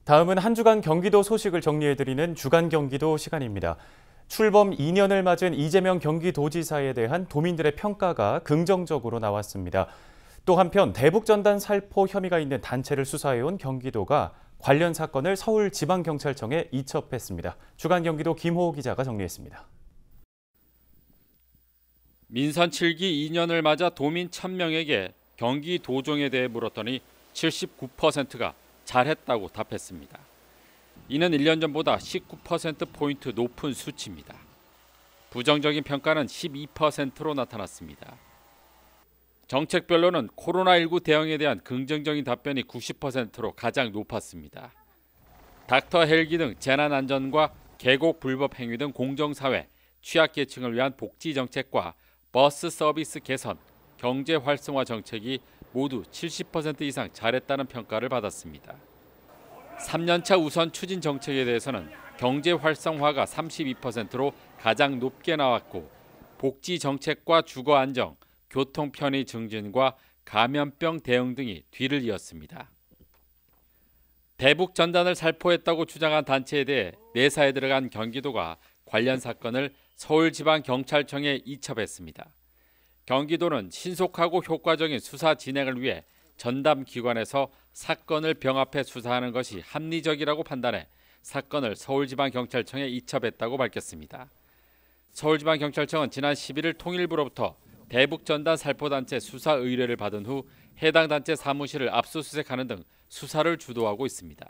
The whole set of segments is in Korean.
다음은 한 주간 경기도 소식을 정리해드리는 주간 경기도 시간입니다. 출범 2년을 맞은 이재명 경기도지사에 대한 도민들의 평가가 긍정적으로 나왔습니다. 또 한편 대북전단 살포 혐의가 있는 단체를 수사해온 경기도가 관련 사건을 서울지방경찰청에 이첩했습니다. 주간 경기도 김호호 기자가 정리했습니다. 민선 7기 2년을 맞아 도민 1000명에게 경기도정에 대해 물었더니 79%가 잘했다고 답했습니다. 이는 1년 전보다 19%포인트 높은 수치입니다. 부정적인 평가는 12%로 나타났습니다. 정책별로는 코로나19 대응에 대한 긍정적인 답변이 90%로 가장 높았습니다. 닥터 헬기 등 재난안전과 계곡 불법 행위 등 공정사회, 취약계층을 위한 복지 정책과 버스 서비스 개선, 경제 활성화 정책이 모두 70% 이상 잘했다는 평가를 받았습니다. 3년차 우선 추진 정책에 대해서는 경제 활성화가 32%로 가장 높게 나왔고 복지 정책과 주거 안정, 교통 편의 증진과 감염병 대응 등이 뒤를 이었습니다. 대북 전단을 살포했다고 주장한 단체에 대해 내사에 들어간 경기도가 관련 사건을 서울지방경찰청에 이첩했습니다. 경기도는 신속하고 효과적인 수사 진행을 위해 전담 기관에서 사건을 병합해 수사하는 것이 합리적이라고 판단해 사건을 서울지방경찰청에 이첩했다고 밝혔습니다. 서울지방경찰청은 지난 11일 통일부로부터 대북전단 살포단체 수사 의뢰를 받은 후 해당 단체 사무실을 압수수색하는 등 수사를 주도하고 있습니다.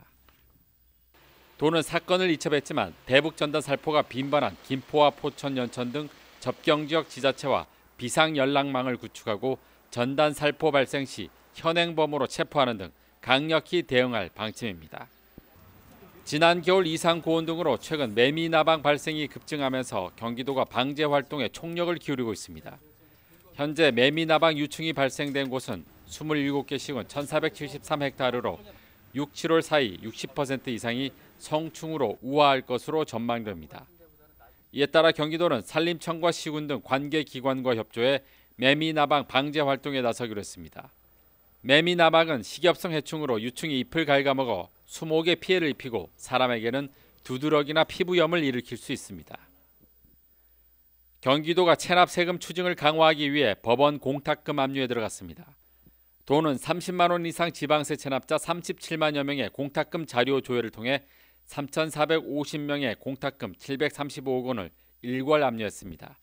도는 사건을 이첩했지만 대북전단 살포가 빈번한 김포와 포천, 연천 등 접경지역 지자체와 비상연락망을 구축하고 전단 살포 발생 시 현행범으로 체포하는 등 강력히 대응할 방침입니다. 지난 겨울 이상 고온 등으로 최근 매미 나방 발생이 급증하면서 경기도가 방제 활동에 총력을 기울이고 있습니다. 현재 매미 나방 유충이 발생된 곳은 27개 시군 1473헥타르로 6, 7월 사이 60% 이상이 성충으로 우화할 것으로 전망됩니다. 이에 따라 경기도는 산림청과 시군 등 관계기관과 협조해 매미나방 방제 활동에 나서기로 했습니다. 매미나방은 식엽성 해충으로 유충이 잎을 갉아먹어 수목에 피해를 입히고 사람에게는 두드러기나 피부염을 일으킬 수 있습니다. 경기도가 체납 세금 추징을 강화하기 위해 법원 공탁금 압류에 들어갔습니다. 도는 30만 원 이상 지방세 체납자 37만여 명의 공탁금 자료 조회를 통해 3,450명의 공탁금 735억 원을 일괄 압류했습니다.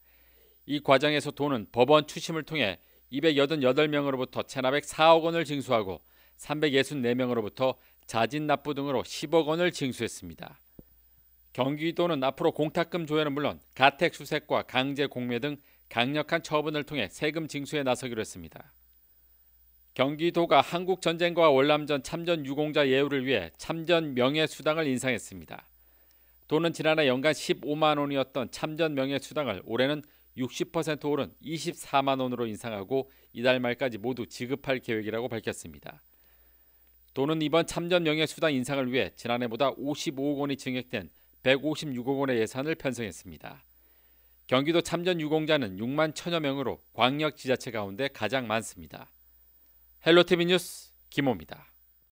이 과정에서 도는 법원 추심을 통해 288명으로부터 체납액 4억 원을 징수하고 364명으로부터 자진 납부 등으로 10억 원을 징수했습니다. 경기도는 앞으로 공탁금 조회는 물론 가택 수색과 강제 공매 등 강력한 처분을 통해 세금 징수에 나서기로 했습니다. 경기도가 한국전쟁과 월남전 참전 유공자 예우를 위해 참전 명예수당을 인상했습니다. 도는 지난해 연간 15만 원이었던 참전 명예수당을 올해는 60% 오른 24만 원으로 인상하고 이달 말까지 모두 지급할 계획이라고 밝혔습니다. 도는 이번 참전 명예수당 인상을 위해 지난해보다 55억 원이 증액된 156억 원의 예산을 편성했습니다. 경기도 참전 유공자는 6만 1천여 명으로 광역지자체 가운데 가장 많습니다. 헬로티비 뉴스 김호입니다.